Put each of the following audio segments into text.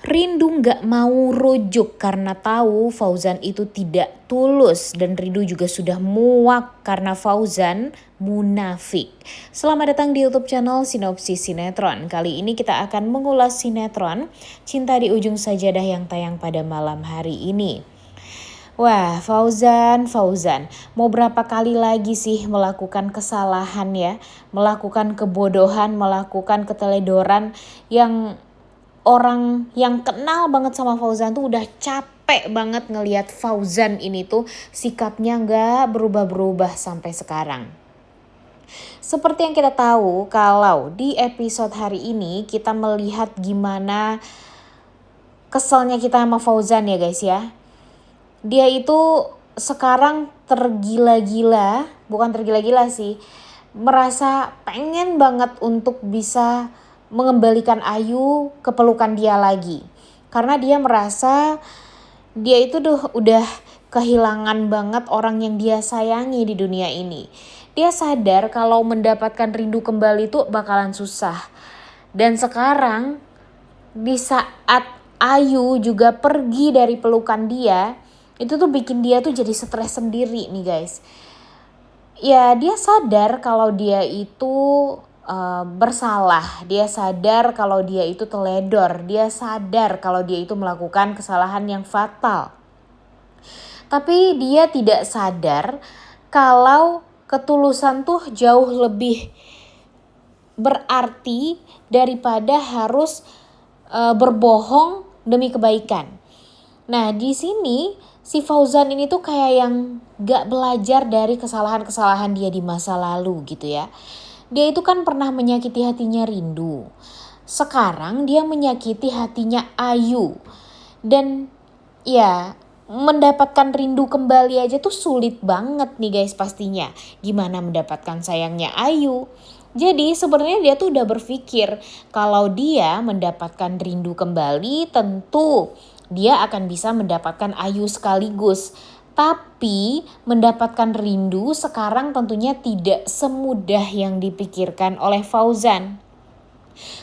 Rindu nggak mau rujuk karena tahu Fauzan itu tidak tulus dan Rindu juga sudah muak karena Fauzan munafik. Selamat datang di YouTube channel Sinopsis Sinetron. Kali ini kita akan mengulas sinetron Cinta di Ujung Sajadah yang tayang pada malam hari ini. Wah, Fauzan, mau berapa kali lagi sih melakukan kesalahan ya, melakukan kebodohan, melakukan keteledoran yang orang yang kenal banget sama Fauzan tuh udah capek banget ngelihat Fauzan ini tuh sikapnya nggak berubah-berubah sampai sekarang. Seperti yang kita tahu kalau di episode hari ini kita melihat gimana keselnya kita sama Fauzan ya guys ya. Dia itu sekarang tergila-gila, bukan tergila-gila sih, merasa pengen banget untuk bisa mengembalikan Ayu ke pelukan dia lagi. Karena dia merasa dia itu udah kehilangan banget orang yang dia sayangi di dunia ini. Dia sadar kalau mendapatkan rindu kembali itu bakalan susah. Dan sekarang di saat Ayu juga pergi dari pelukan dia, itu tuh bikin dia tuh jadi stres sendiri nih guys. Ya dia sadar kalau dia itu bersalah, dia sadar kalau dia itu teledor, dia sadar kalau dia itu melakukan kesalahan yang fatal. Tapi dia tidak sadar kalau ketulusan tuh jauh lebih berarti daripada harus berbohong demi kebaikan. Nah di sini si Fauzan ini tuh kayak yang gak belajar dari kesalahan-kesalahan dia di masa lalu gitu ya. Dia itu kan pernah menyakiti hatinya Rindu. Sekarang dia menyakiti hatinya Ayu. Dan ya mendapatkan Rindu kembali aja tuh sulit banget nih guys pastinya. Gimana mendapatkan sayangnya Ayu? Jadi sebenarnya dia tuh udah berpikir kalau dia mendapatkan Rindu kembali tentu dia akan bisa mendapatkan Ayu sekaligus. Tapi mendapatkan Rindu sekarang tentunya tidak semudah yang dipikirkan oleh Fauzan.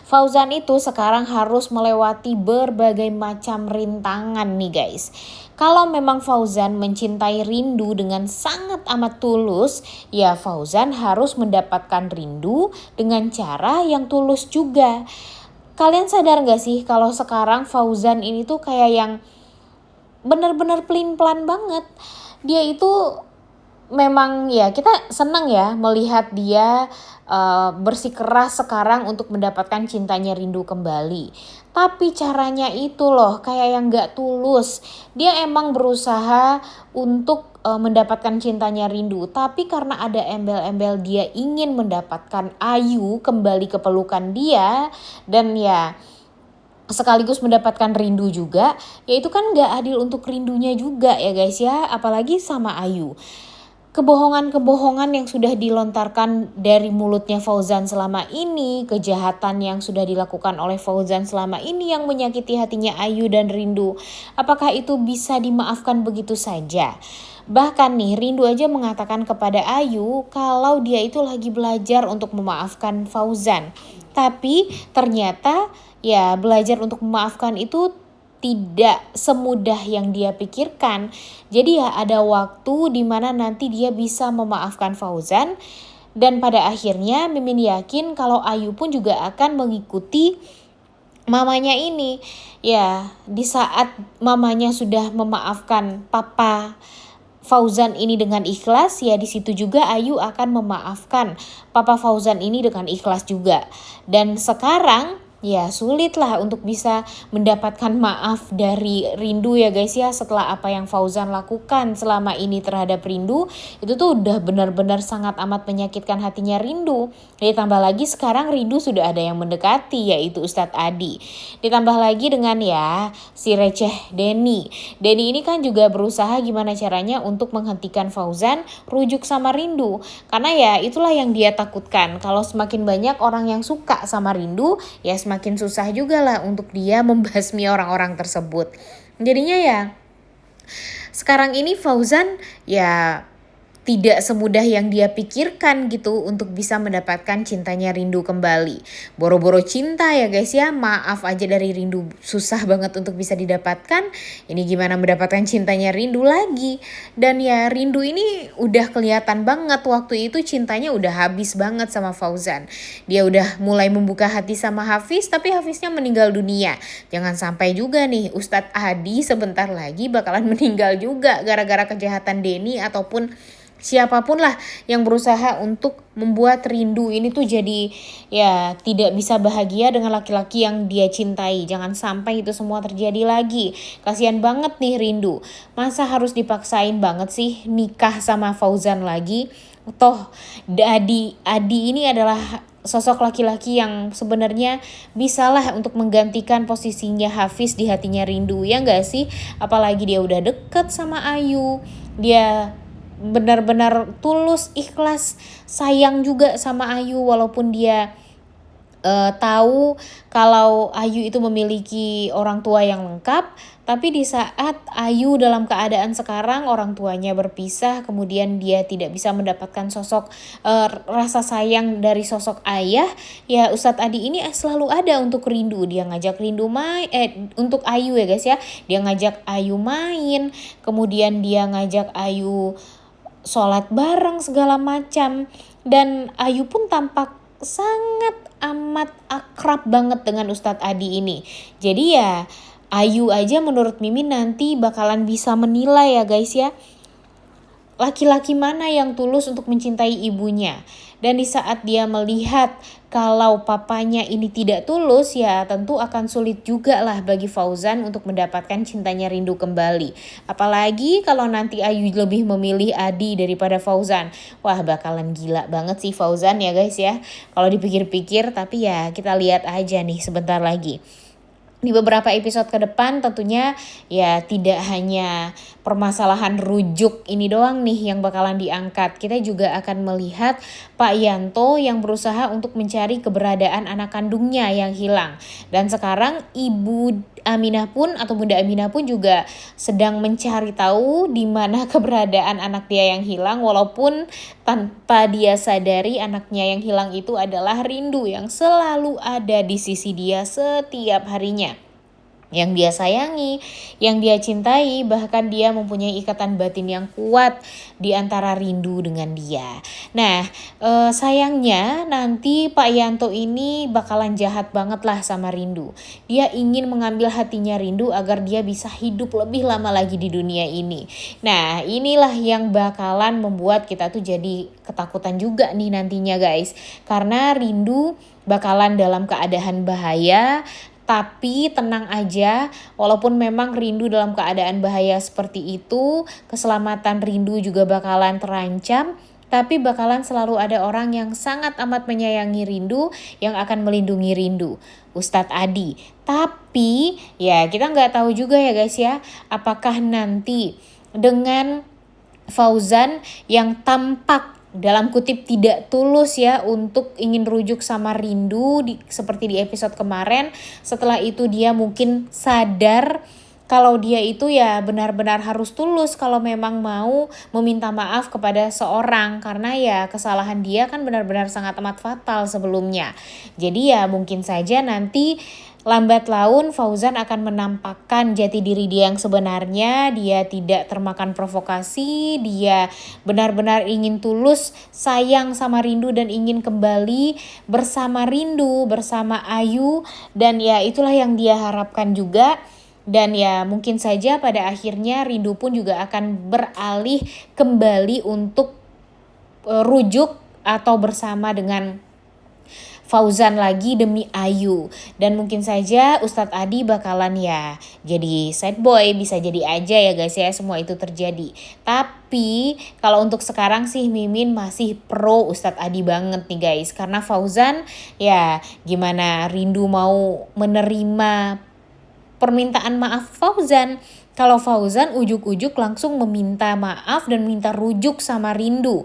Fauzan itu sekarang harus melewati berbagai macam rintangan nih guys. Kalau memang Fauzan mencintai Rindu dengan sangat amat tulus, ya Fauzan harus mendapatkan Rindu dengan cara yang tulus juga. Kalian sadar gak sih kalau sekarang Fauzan ini tuh kayak yang bener-bener pelin-pelan banget. Dia itu memang ya kita senang ya melihat dia bersikeras sekarang untuk mendapatkan cintanya Rindu kembali. Tapi caranya itu loh kayak yang gak tulus. Dia emang berusaha untuk mendapatkan cintanya Rindu. Tapi karena ada embel-embel dia ingin mendapatkan Ayu kembali ke pelukan dia. Dan ya sekaligus mendapatkan Rindu juga, ya itu kan gak adil untuk Rindunya juga ya guys ya, apalagi sama Ayu. Kebohongan-kebohongan yang sudah dilontarkan dari mulutnya Fauzan selama ini, kejahatan yang sudah dilakukan oleh Fauzan selama ini yang menyakiti hatinya Ayu dan Rindu, apakah itu bisa dimaafkan begitu saja? Bahkan nih Rindu aja mengatakan kepada Ayu kalau dia itu lagi belajar untuk memaafkan Fauzan. Tapi ternyata ya belajar untuk memaafkan itu tidak semudah yang dia pikirkan. Jadi ya ada waktu di mana nanti dia bisa memaafkan Fauzan. Dan pada akhirnya Mimin yakin kalau Ayu pun juga akan mengikuti mamanya ini. Ya di saat mamanya sudah memaafkan papa Fauzan ini dengan ikhlas, ya di situ juga Ayu akan memaafkan papa Fauzan ini dengan ikhlas juga. Dan sekarang ya sulit lah untuk bisa mendapatkan maaf dari Rindu ya guys ya, setelah apa yang Fauzan lakukan selama ini terhadap Rindu. Itu tuh udah benar-benar sangat amat menyakitkan hatinya Rindu. Ditambah lagi sekarang Rindu sudah ada yang mendekati, yaitu Ustadz Adi. Ditambah lagi dengan ya si receh Denny. Denny ini kan juga berusaha gimana caranya untuk menghentikan Fauzan rujuk sama Rindu. Karena ya itulah yang dia takutkan, kalau semakin banyak orang yang suka sama Rindu, ya semakin susah juga lah untuk dia membasmi orang-orang tersebut. Jadinya ya sekarang ini Fauzan ya tidak semudah yang dia pikirkan gitu untuk bisa mendapatkan cintanya Rindu kembali. Boro-boro cinta ya guys ya, maaf aja dari Rindu susah banget untuk bisa didapatkan. Ini gimana mendapatkan cintanya Rindu lagi. Dan ya Rindu ini udah kelihatan banget waktu itu cintanya udah habis banget sama Fauzan. Dia udah mulai membuka hati sama Hafiz, tapi Hafiznya meninggal dunia. Jangan sampai juga nih Ustadz Adi sebentar lagi bakalan meninggal juga gara-gara kejahatan Denny ataupun siapapun lah yang berusaha untuk membuat Rindu ini tuh jadi ya tidak bisa bahagia dengan laki-laki yang dia cintai. Jangan sampai itu semua terjadi lagi. Kasihan banget nih Rindu. Masa harus dipaksain banget sih nikah sama Fauzan lagi? Toh Adi ini adalah sosok laki-laki yang sebenarnya bisalah untuk menggantikan posisinya Hafiz di hatinya Rindu, ya gak sih? Apalagi dia udah deket sama Ayu, dia benar-benar tulus, ikhlas, sayang juga sama Ayu walaupun dia tahu kalau Ayu itu memiliki orang tua yang lengkap, tapi di saat Ayu dalam keadaan sekarang orang tuanya berpisah, kemudian dia tidak bisa mendapatkan sosok rasa sayang dari sosok ayah, ya Ustadz Adi ini selalu ada untuk Rindu. Dia ngajak Rindu untuk Ayu ya guys ya, dia ngajak Ayu main, kemudian dia ngajak Ayu sholat bareng segala macam, dan Ayu pun tampak sangat amat akrab banget dengan Ustadz Adi ini. Jadi ya Ayu aja menurut Mimin nanti bakalan bisa menilai ya guys ya, laki-laki mana yang tulus untuk mencintai ibunya. Dan di saat dia melihat kalau papanya ini tidak tulus, ya tentu akan sulit juga lah bagi Fauzan untuk mendapatkan cintanya Rindu kembali. Apalagi kalau nanti Ayu lebih memilih Adi daripada Fauzan. Wah bakalan gila banget sih Fauzan ya guys ya. Kalau dipikir-pikir, tapi ya kita lihat aja nih sebentar lagi. Di beberapa episode ke depan tentunya ya tidak hanya permasalahan rujuk ini doang nih yang bakalan diangkat. Kita juga akan melihat Pak Yanto yang berusaha untuk mencari keberadaan anak kandungnya yang hilang. Dan sekarang Ibu Aminah pun atau Bunda Aminah pun juga sedang mencari tahu di mana keberadaan anak dia yang hilang, walaupun tanpa dia sadari anaknya yang hilang itu adalah Rindu yang selalu ada di sisi dia setiap harinya, yang dia sayangi, yang dia cintai, bahkan dia mempunyai ikatan batin yang kuat di antara Rindu dengan dia. Nah, sayangnya nanti Pak Yanto ini bakalan jahat banget lah sama Rindu. Dia ingin mengambil hatinya Rindu agar dia bisa hidup lebih lama lagi di dunia ini. Nah, inilah yang bakalan membuat kita tuh jadi ketakutan juga nih nantinya guys. Karena Rindu bakalan dalam keadaan bahaya. Tapi tenang aja, walaupun memang Rindu dalam keadaan bahaya seperti itu, keselamatan Rindu juga bakalan terancam, tapi bakalan selalu ada orang yang sangat amat menyayangi Rindu yang akan melindungi Rindu, Ustadz Adi. Tapi ya kita nggak tahu juga ya guys ya, apakah nanti dengan Fauzan yang tampak dalam kutip tidak tulus ya untuk ingin rujuk sama Rindu seperti di episode kemarin, setelah itu dia mungkin sadar kalau dia itu ya benar-benar harus tulus kalau memang mau meminta maaf kepada seorang, karena ya kesalahan dia kan benar-benar sangat amat fatal sebelumnya. Jadi ya mungkin saja nanti lambat laun Fauzan akan menampakkan jati diri dia yang sebenarnya. Dia tidak termakan provokasi, dia benar-benar ingin tulus sayang sama Rindu dan ingin kembali bersama Rindu, bersama Ayu. Dan ya itulah yang dia harapkan juga. Dan ya mungkin saja pada akhirnya Rindu pun juga akan beralih kembali untuk rujuk atau bersama dengan Fauzan lagi demi Ayu. Dan mungkin saja Ustadz Adi bakalan ya jadi sad boy, bisa jadi aja ya guys ya semua itu terjadi. Tapi kalau untuk sekarang sih Mimin masih pro Ustadz Adi banget nih guys, karena Fauzan ya gimana Rindu mau menerima permintaan maaf Fauzan kalau Fauzan ujuk-ujuk langsung meminta maaf dan minta rujuk sama Rindu.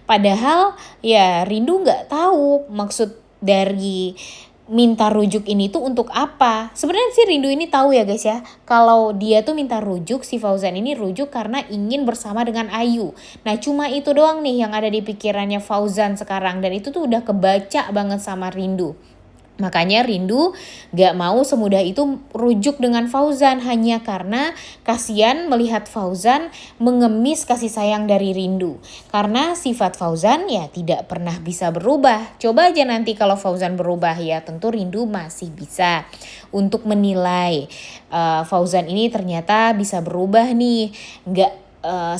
Padahal ya Rindu nggak tahu maksud dari minta rujuk ini tuh untuk apa? Sebenarnya si Rindu ini tahu ya guys ya, kalau dia tuh minta rujuk, si Fauzan ini rujuk karena ingin bersama dengan Ayu. Nah cuma itu doang nih yang ada di pikirannya Fauzan sekarang, dan itu tuh udah kebaca banget sama Rindu. Makanya Rindu gak mau semudah itu rujuk dengan Fauzan hanya karena kasihan melihat Fauzan mengemis kasih sayang dari Rindu. Karena sifat Fauzan ya tidak pernah bisa berubah. Coba aja nanti kalau Fauzan berubah ya tentu Rindu masih bisa untuk menilai Fauzan ini ternyata bisa berubah nih. Gak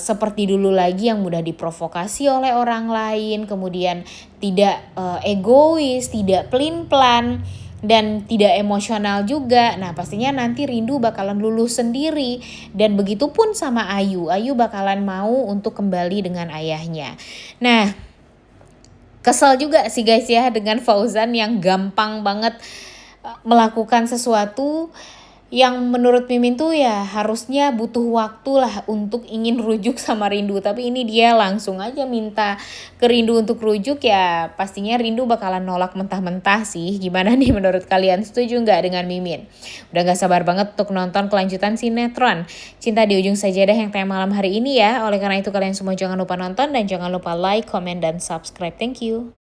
seperti dulu lagi yang mudah diprovokasi oleh orang lain, kemudian tidak egois, tidak pelin-pelan, dan tidak emosional juga. Nah pastinya nanti Rindu bakalan lulus sendiri, dan begitupun sama Ayu. Ayu bakalan mau untuk kembali dengan ayahnya. Nah kesel juga sih guys ya dengan Fauzan yang gampang banget melakukan sesuatu yang menurut Mimin tuh ya harusnya butuh waktu lah untuk ingin rujuk sama Rindu. Tapi ini dia langsung aja minta ke Rindu untuk rujuk, ya pastinya Rindu bakalan nolak mentah-mentah sih. Gimana nih menurut kalian, setuju nggak dengan Mimin? Udah gak sabar banget untuk nonton kelanjutan sinetron Cinta di Ujung Sajadah yang tayang malam hari ini ya. Oleh karena itu kalian semua jangan lupa nonton dan jangan lupa like, comment, dan subscribe. Thank you.